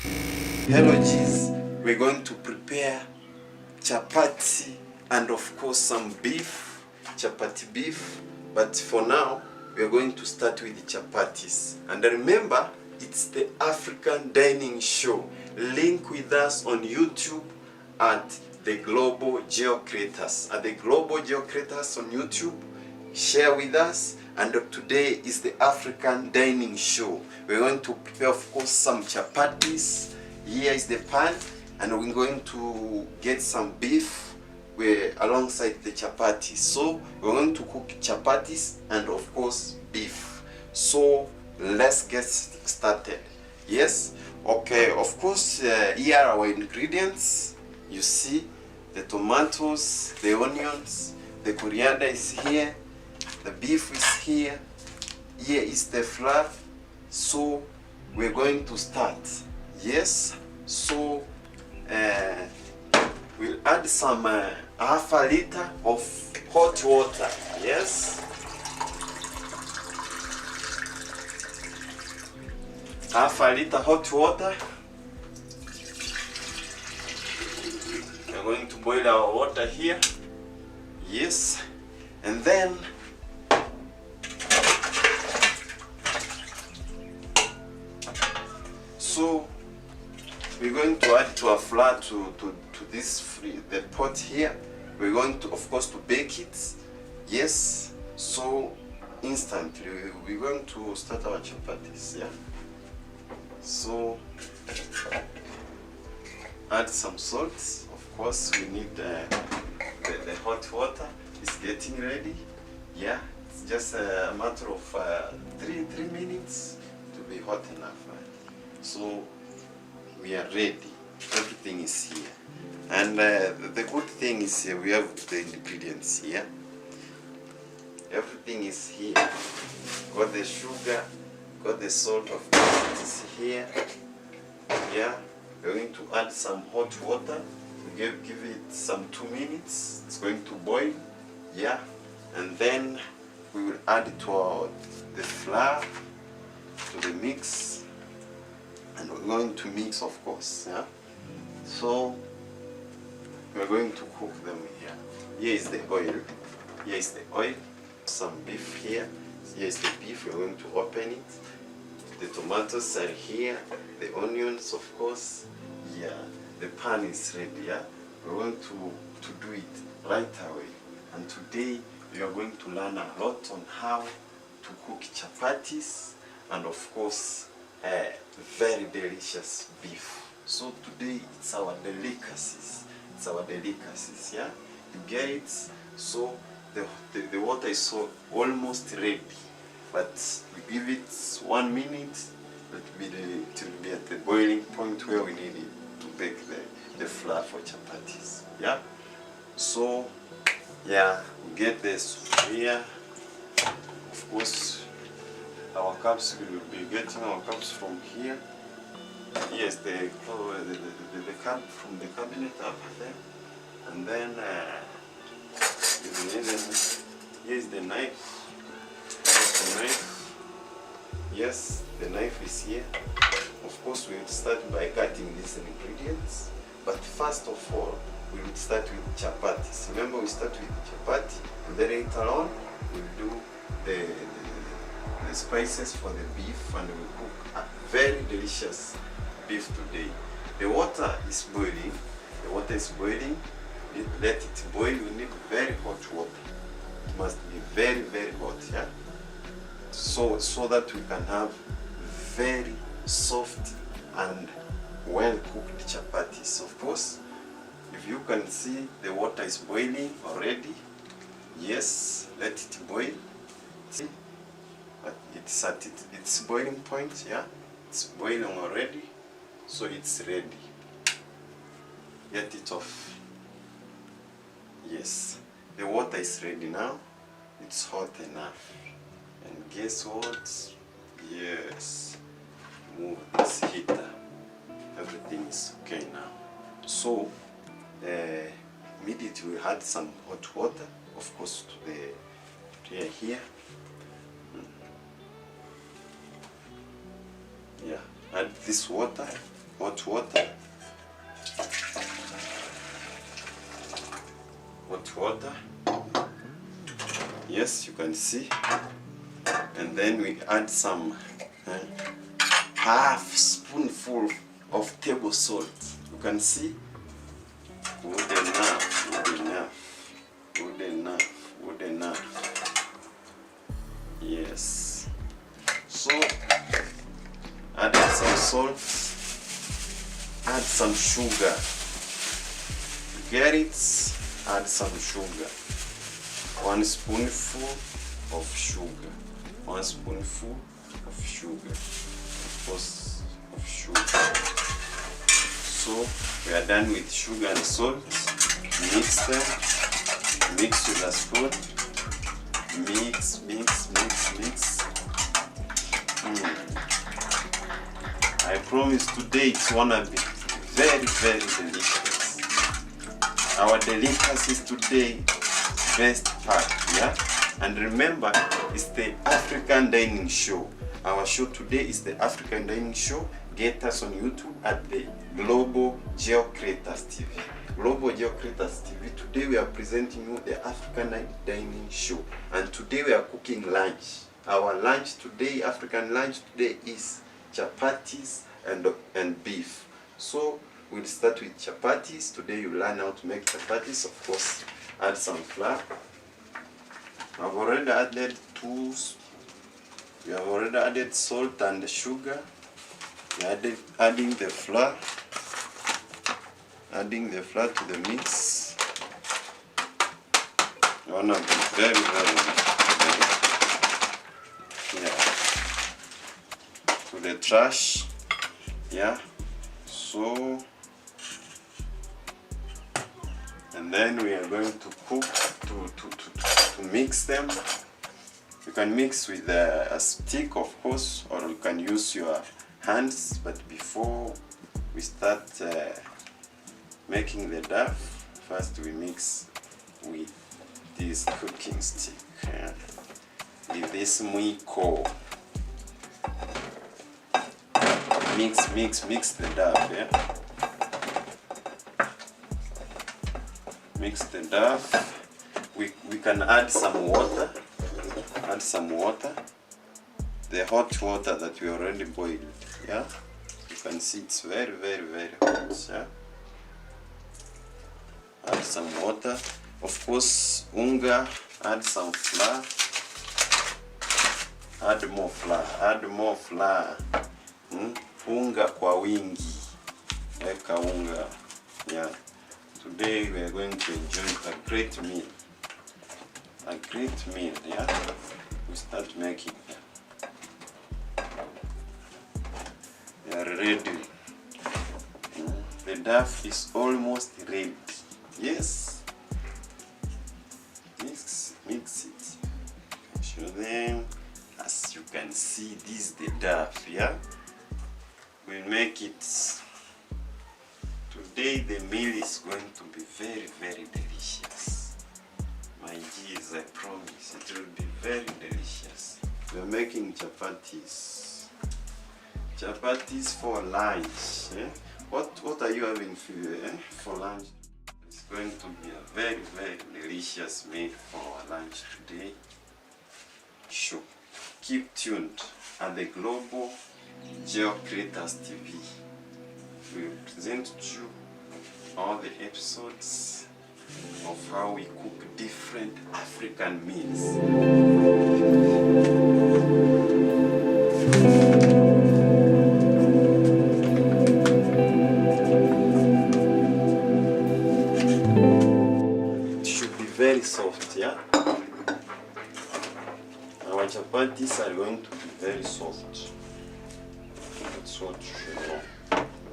Hello G's, we're going to prepare chapati and of course some beef, chapati beef, but for now we're going to start with the chapatis. And remember, it's the African Dining Show. Link with us on YouTube at the Global Geo Creators. At the Global Geo Creators on YouTube, share with us. And today is the African Dining Show. We're going to prepare of course some chapatis. Here is the pan, and we're going to get some beef alongside the chapati. So we're going to cook chapatis and of course beef. So let's get started. Yes, okay, of course here are our ingredients. You see the tomatoes, the onions, the coriander is here, the beef is here, here is the flour. So we're going to start. Yes, so we'll add some half a liter of hot water. Yes, half a liter hot water. We're going to boil our water here. Yes, and then so we're going to add to our flour to this the pot here. We're going to of course to bake it. Yes, so instantly we're going to start our chapatis. Yeah, so add some salt. Of course we need the hot water is getting ready. Yeah, it's just a matter of 3 minutes to be hot enough. So we are ready. Everything is here, and the good thing is we have the ingredients here. Everything is here. Got the sugar, got the salt, of course it is here. Yeah, we're going to add some hot water. We give it some 2 minutes. It's going to boil. Yeah, and then we will add it to the flour, to the mix. And we're going to mix, of course. Yeah, so we're going to cook them here. Here is the oil. Here is the oil. Some beef here. Here is the beef. We're going to open it. The tomatoes are here. The onions, of course. Yeah, the pan is ready. Yeah, we're going to do it right away. And today we are going to learn a lot on how to cook chapatis and of course very delicious beef. So today it's our delicacies. It's our delicacies. Yeah, you get it. So the water is so almost ready, but we give it 1 minute. It will be at the boiling point where we need it to bake the flour for chapatis. Yeah. So yeah, we get this here. Of course, our cups, we will be getting our cups from here. Yes, the cup from the cabinet up there. And then here's the knife. Here's the knife. Yes, the knife is here. Of course, we will start by cutting these ingredients. But first of all, we will start with chapatis. Remember, we start with chapati, and then later on, we'll do the spices for the beef, and we'll cook a very delicious beef today. The water is boiling. The water is boiling. Let it boil. We need very hot water. It must be very, very hot, yeah? So that we can have very soft and well cooked chapatis. Of course, if you can see, the water is boiling already. Yes, let it boil. See, but it's at its boiling point. Yeah, it's boiling already, so it's ready. Get it off. Yes, the water is ready now. It's hot enough. And guess what? Yes, move this heater. Everything is okay now. So immediately we add some hot water, of course, to the tray here. Yeah, add this water. hot water. Hot water. Yes, you can see. And then we add some half spoonful of table salt. You can see. Good enough, good enough, good enough, good enough. Yes. So add some salt, add some sugar. Get it? Add some sugar. 1 spoonful of sugar. 1 spoonful of sugar. Of sugar. So we are done with sugar and salt. Mix them. Mix with a spoon. Mix, mix, mix, mix. I promise today it's gonna be very, very delicious. Our delicacies today, best part, yeah? And remember, it's the African Dining Show. Our show today is the African Dining Show. Get us on YouTube at the Global Geo Creators TV. Global Geo Creators TV. Today we are presenting you the African Dining Show. And today we are cooking lunch. Our lunch today, African lunch today, is chapatis and beef. So we'll start with chapatis. Today you learn how to make chapatis. Of course, add some flour. I've already added we have already added salt and sugar. We are adding the flour. Adding the flour to the mix. You wanna be very, very, to the trash. Yeah. So, and then we are going to cook to mix them. You can mix with a stick, of course, or you can use your hands. But before we start making the dough, first we mix with this cooking stick, with this mwiko. Mix the dough, yeah. Mix the dough. We can add some water. Add some water. The hot water that we already boiled, yeah. You can see it's very, very, very hot, yeah. Add some water. Of course, unga. Add some flour. Add more flour. Add more flour. Unga kwa wingi. Weka unga. Yeah. Today we are going to enjoy a great meal. A great meal, yeah. We start making. We are ready. The dough is almost ready. Yes. Mix it. Show them. As you can see, this is the dough, yeah. We'll make it. Today the meal is going to be very, very delicious. My G's, I promise, it will be very delicious. We are making chapatis. Chapatis for lunch. Eh? What are you having for lunch? It's going to be a very, very delicious meal for our lunch today. Sure. Keep tuned at the Global Geo Creators TV. We will present to you all the episodes of how we cook different African meals. It should be very soft, yeah? Our chapatis are going to be very soft. That's what you should know.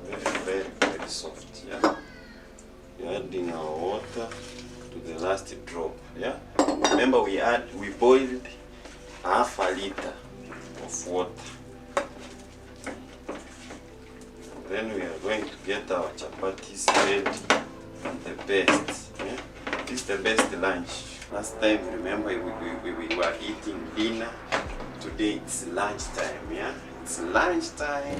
Very, very, very soft, yeah? We're adding our water to the last drop, yeah? Remember we boiled half a liter of water. Then we are going to get our chapatis ready, the best, yeah? This is the best lunch. Last time, remember, we were eating dinner. Today it's lunchtime, yeah? It's lunchtime.